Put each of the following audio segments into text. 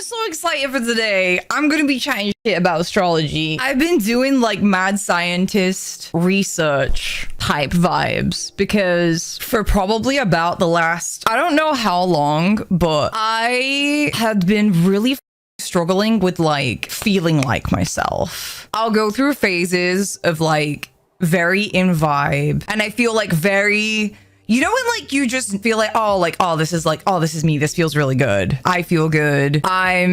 so excited for today. I'm gonna be chatting shit about astrology. I've been doing like mad scientist research type vibes because for probably about the last, I don't know how long, but I had been really struggling with like feeling like myself. I'll go through phases of like very in vibe, and I feel like very, you know, when like you just feel oh, this is me. This feels really good. I feel good. I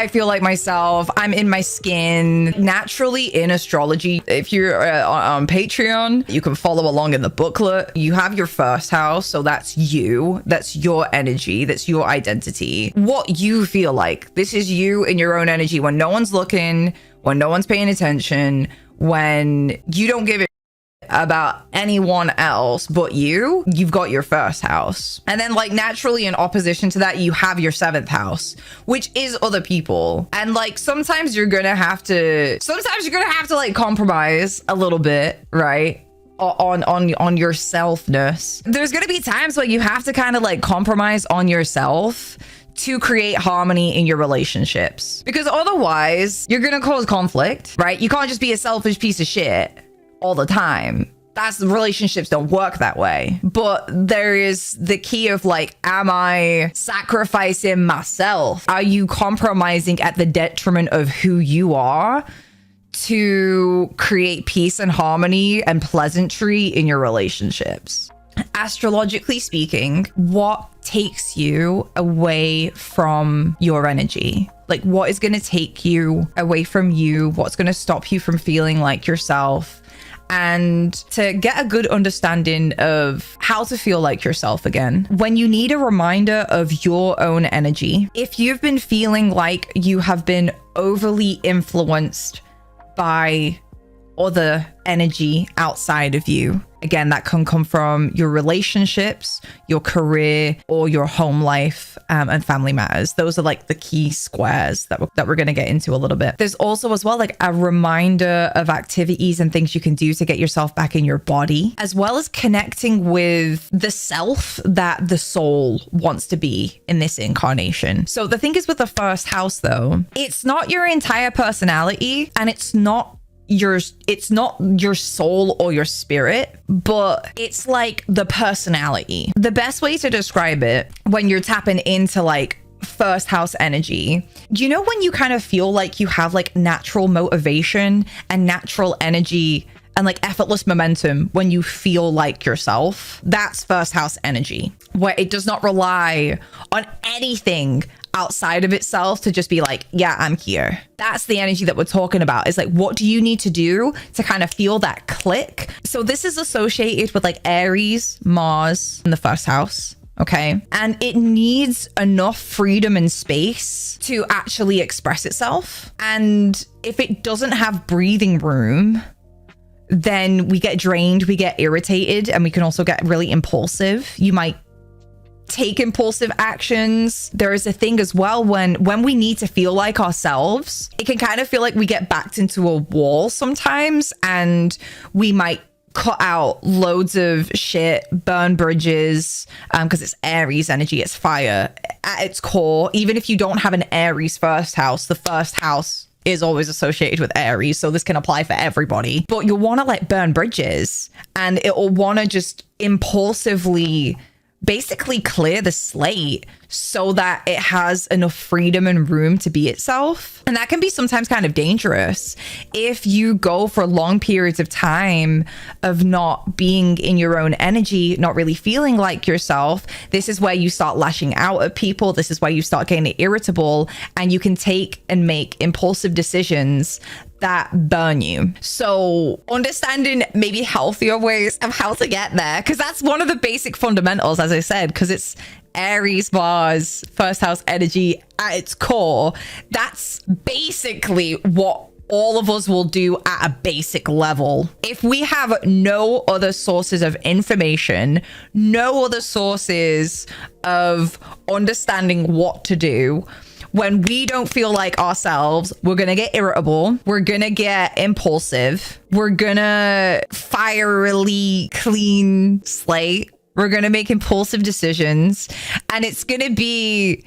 feel like myself. I'm in my skin. Naturally in astrology, if you're on Patreon, you can follow along in the booklet. You have your first house. So that's you. That's your energy. That's your identity. What you feel like. This is you in your own energy when no one's looking, when no one's paying attention, when you don't give a about anyone else but you've got your first house. And then like naturally in opposition to that, you have your seventh house, which is other people. And like sometimes you're gonna have to like compromise a little bit, right? On your selfness. There's gonna be times where you have to kind of like compromise on yourself to create harmony in your relationships, because otherwise you're gonna cause conflict, right? You can't just be a selfish piece of shit all the time. Relationships don't work that way. But there is the key of like, am I sacrificing myself? Are you compromising at the detriment of who you are to create peace and harmony and pleasantry in your relationships? Astrologically speaking, what takes you away from your energy? Like, what is going to take you away from you? What's going to stop you from feeling like yourself? And to get a good understanding of how to feel like yourself again. When you need a reminder of your own energy, if you've been feeling like you have been overly influenced by other energy outside of you, again, that can come from your relationships, your career, or your home life and family matters. Those are like the key squares that we're going to get into a little bit. There's also as well like a reminder of activities and things you can do to get yourself back in your body, as well as connecting with the self that the soul wants to be in this incarnation. So the thing is with the first house though, it's not your entire personality, and it's not your soul or your spirit, but it's like the personality. The best way to describe it when you're tapping into like first house energy, you know, when you kind of feel like you have like natural motivation and natural energy and like effortless momentum when you feel like yourself, that's first house energy, where it does not rely on anything outside of itself to just be like, yeah, I'm here. That's the energy that we're talking about. Is like, what do you need to do to kind of feel that click? So this is associated with like Aries, Mars in the first house. Okay. And it needs enough freedom and space to actually express itself. And if it doesn't have breathing room, then we get drained, we get irritated, and we can also get really impulsive. You might take impulsive actions. There is a thing as well when we need to feel like ourselves, it can kind of feel like we get backed into a wall sometimes, and we might cut out loads of shit, burn bridges, because it's Aries energy, it's fire at its core. Even if you don't have an Aries first house, the first house is always associated with Aries, so this can apply for everybody. But you'll want to like burn bridges, and it'll want to just impulsively basically clear the slate so that it has enough freedom and room to be itself. And that can be sometimes kind of dangerous if you go for long periods of time of not being in your own energy, not really feeling like yourself. This is where you start lashing out at people. This is where you start getting irritable, and you can take and make impulsive decisions that burn you. So understanding maybe healthier ways of how to get there, because that's one of the basic fundamentals, as I said, because it's Aries, Mars, first house energy at its core. That's basically what all of us will do at a basic level. If we have no other sources of information, no other sources of understanding what to do, when we don't feel like ourselves, we're going to get irritable. We're going to get impulsive. We're going to fierily clean slate. We're going to make impulsive decisions. And it's going to be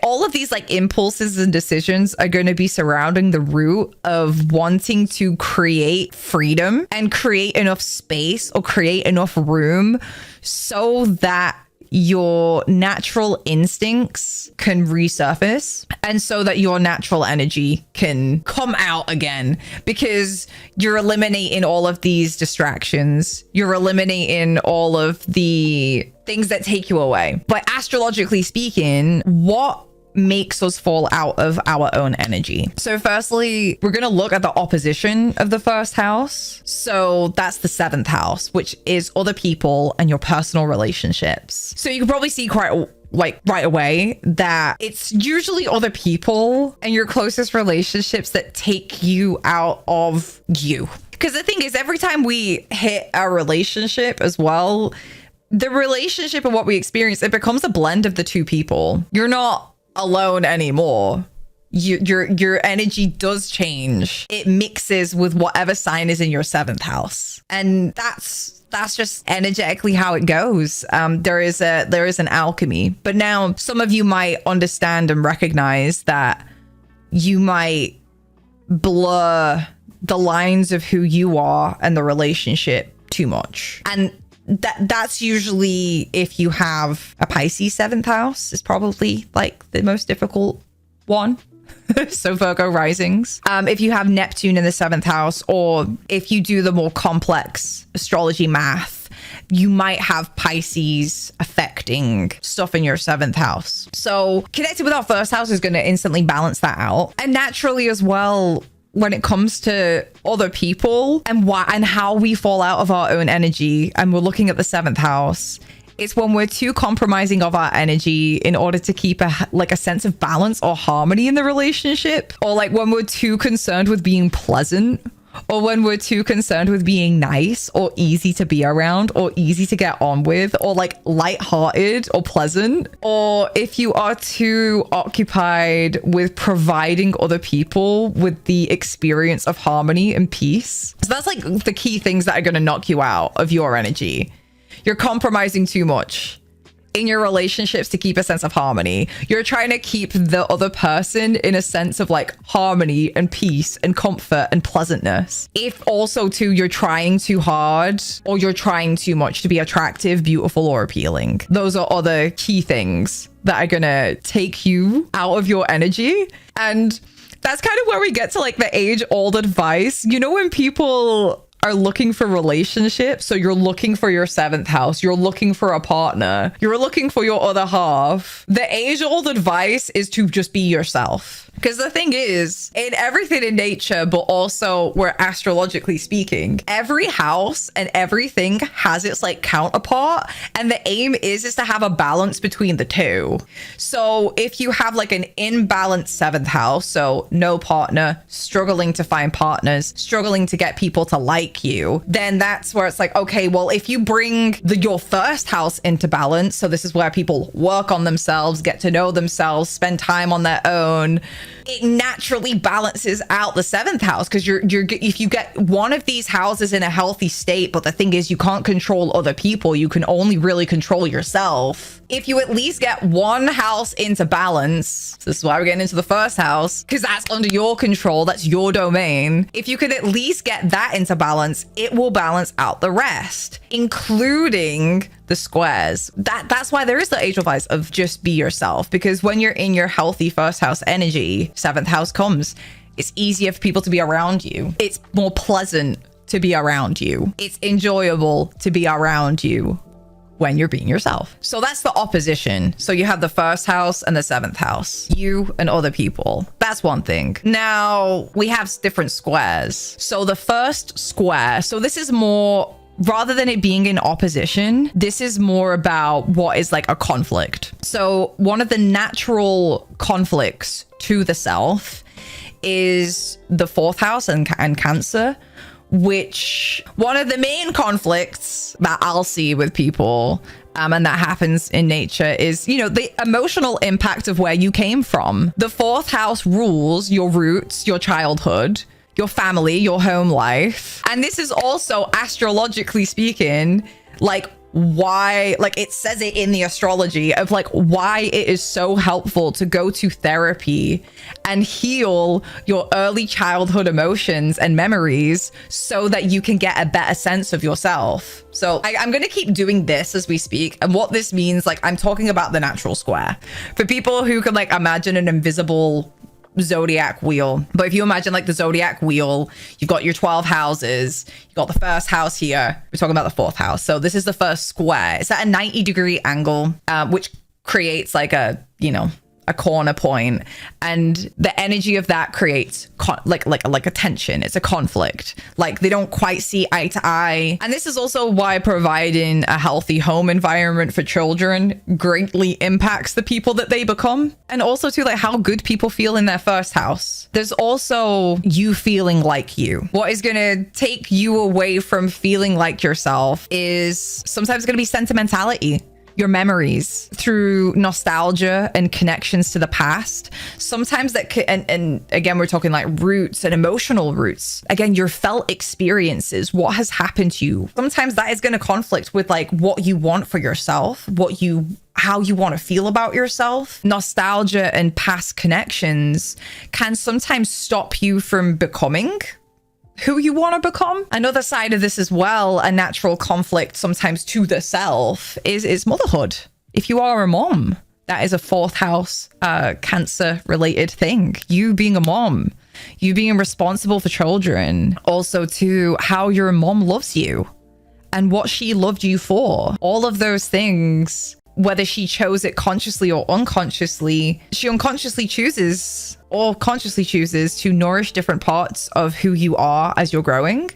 all of these like impulses and decisions are going to be surrounding the root of wanting to create freedom and create enough space or create enough room so that your natural instincts can resurface and so that your natural energy can come out again, because you're eliminating all of these distractions. You're eliminating all of the things that take you away. But astrologically speaking, what makes us fall out of our own energy? So firstly, we're going to look at the opposition of the first house. So that's the 7th house, which is other people and your personal relationships. So you can probably see quite like right away that it's usually other people and your closest relationships that take you out of you. Because the thing is, every time we hit our relationship as well, the relationship and what we experience, it becomes a blend of the two people. You're not alone anymore. Your energy does change. It mixes with whatever sign is in your 7th house, and that's just energetically how it goes. There is an alchemy. But now some of you might understand and recognize that you might blur the lines of who you are and the relationship too much, and that's usually if you have a Pisces 7th house is probably like the most difficult one. So Virgo risings. If you have Neptune in the 7th house, or if you do the more complex astrology math, you might have Pisces affecting stuff in your 7th house. So connected with our first house is going to instantly balance that out. And naturally as well, when it comes to other people and why and how we fall out of our own energy, and we're looking at the 7th house, it's when we're too compromising of our energy in order to keep a sense of balance or harmony in the relationship, or like when we're too concerned with being pleasant, or when we're too concerned with being nice or easy to be around or easy to get on with, or like lighthearted or pleasant, or if you are too occupied with providing other people with the experience of harmony and peace. So that's like the key things that are going to knock you out of your energy. You're compromising too much in your relationships to keep a sense of harmony. You're trying to keep the other person in a sense of like harmony and peace and comfort and pleasantness. If also too, you're trying too hard or you're trying too much to be attractive, beautiful, or appealing. Those are other key things that are gonna take you out of your energy. And that's kind of where we get to like the age-old advice. You know, when people are looking for relationships, so you're looking for your 7th house, you're looking for a partner, you're looking for your other half, the age-old advice is to just be yourself. Because the thing is, in everything in nature, but also we're astrologically speaking, every house and everything has its like counterpart, and the aim is to have a balance between the two. So if you have like an imbalanced 7th house, so no partner, struggling to find partners, struggling to get people to like you, then that's where it's like, okay, well, if you bring your first house into balance, so this is where people work on themselves, get to know themselves, spend time on their own, it naturally balances out the 7th house, because you're if you get one of these houses in a healthy state, but the thing is you can't control other people, you can only really control yourself. If you at least get one house into balance, this is why we're getting into the first house, because that's under your control, that's your domain. If you could at least get that into balance, it will balance out the rest, including the squares. That's why there is the age advice of just be yourself, because when you're in your healthy first house energy, 7th house comes, it's easier for people to be around you. It's more pleasant to be around you. It's enjoyable to be around you when you're being yourself. So that's the opposition. So you have the first house and the 7th house, you and other people. That's one thing. Now we have different squares. So the first square, so this is more, rather than it being in opposition, this is more about what is like a conflict. So one of the natural conflicts to the self is the 4th house and Cancer, which one of the main conflicts that I'll see with people, and that happens in nature, is, you know, the emotional impact of where you came from. The 4th house rules your roots, your childhood, your family, your home life. And this is also, astrologically speaking, like why, like it says it in the astrology of like why it is so helpful to go to therapy and heal your early childhood emotions and memories so that you can get a better sense of yourself. So I'm going to keep doing this as we speak. And what this means, like I'm talking about the natural square for people who can like imagine an invisible zodiac wheel. But if you imagine like the zodiac wheel, you've got your 12 houses, you've got the first house here. We're talking about the fourth house. So this is the first square. It's at a 90-degree angle, which creates like a, you know, a corner point, and the energy of that creates like a tension. It's a conflict. Like they don't quite see eye to eye. And this is also why providing a healthy home environment for children greatly impacts the people that they become, and also too like how good people feel in their first house. There's also you feeling like you. What is going to take you away from feeling like yourself is sometimes going to be sentimentality, your memories through nostalgia and connections to the past. Sometimes that and again, we're talking like roots and emotional roots. Again, your felt experiences, what has happened to you. Sometimes that is going to conflict with like what you want for yourself, how you want to feel about yourself. Nostalgia and past connections can sometimes stop you from becoming who you want to become. Another side of this as well, a natural conflict sometimes to the self is motherhood. If you are a mom, that is a fourth house Cancer related thing. You being a mom, you being responsible for children, also to how your mom loves you and what she loved you for. All of those things, whether she chose it consciously or unconsciously, she unconsciously chooses or consciously chooses to nourish different parts of who you are as you're growing.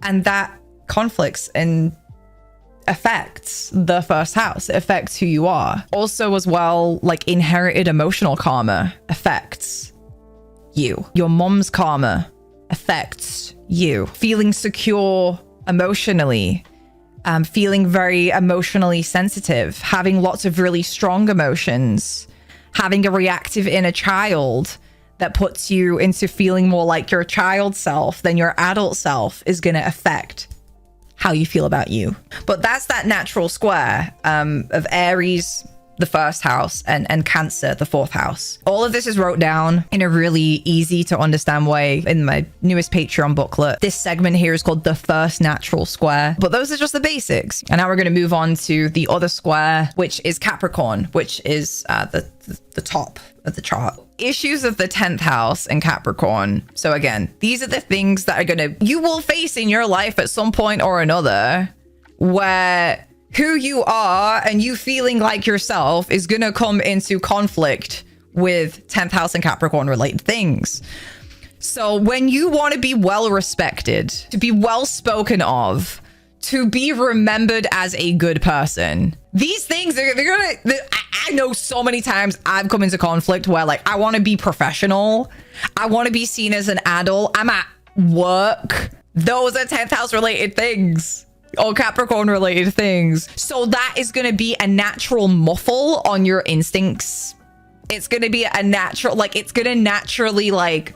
And that conflicts and affects the first house. It affects who you are. Also as well, like inherited emotional karma affects you. Your mom's karma affects you. Feeling secure emotionally, feeling very emotionally sensitive, having lots of really strong emotions, having a reactive inner child that puts you into feeling more like your child self than your adult self is going to affect how you feel about you. But that's that natural square of Aries, the first house, and Cancer, the fourth house. All of this is wrote down in a really easy to understand way in my newest Patreon booklet. This segment here is called the first natural square, but those are just the basics. And now we're going to move on to the other square, which is Capricorn, which is the top of the chart. Issues of the 10th house in Capricorn. So again, these are the things that you will face in your life at some point or another, where who you are and you feeling like yourself is going to come into conflict with 10th house and Capricorn related things. So when you want to be well respected, to be well spoken of, to be remembered as a good person, these things I know so many times I've come into conflict where like I want to be professional, I want to be seen as an adult, I'm at work. Those are 10th house related things or Capricorn related things. So that is going to be a natural muffle on your instincts. It's going to be a natural, like it's going to naturally like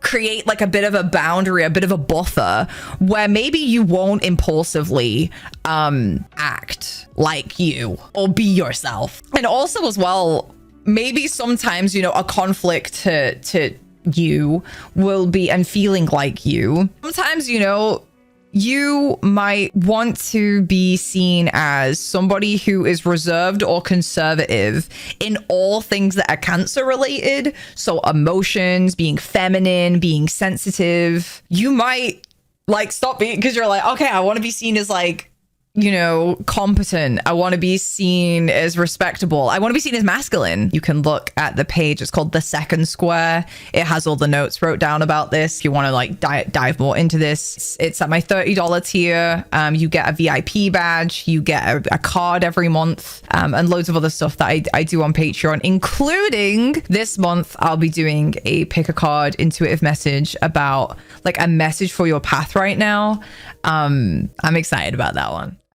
create like a bit of a boundary, a bit of a buffer where maybe you won't impulsively act like you or be yourself. And also as well, maybe sometimes, you know, a conflict to you will be and feeling like you. Sometimes, you know, you might want to be seen as somebody who is reserved or conservative in all things that are Cancer related. So emotions, being feminine, being sensitive. You might like stop being, because you're like, okay, I want to be seen as like, you know, competent. I want to be seen as respectable. I want to be seen as masculine. You can look at the page. It's called The Second Square. It has all the notes wrote down about this. If you want to like dive more into this, it's at my $30 tier. You get a VIP badge. You get a card every month, and loads of other stuff that I do on Patreon, including this month. I'll be doing a pick a card intuitive message about like a message for your path right now. I'm excited about that one.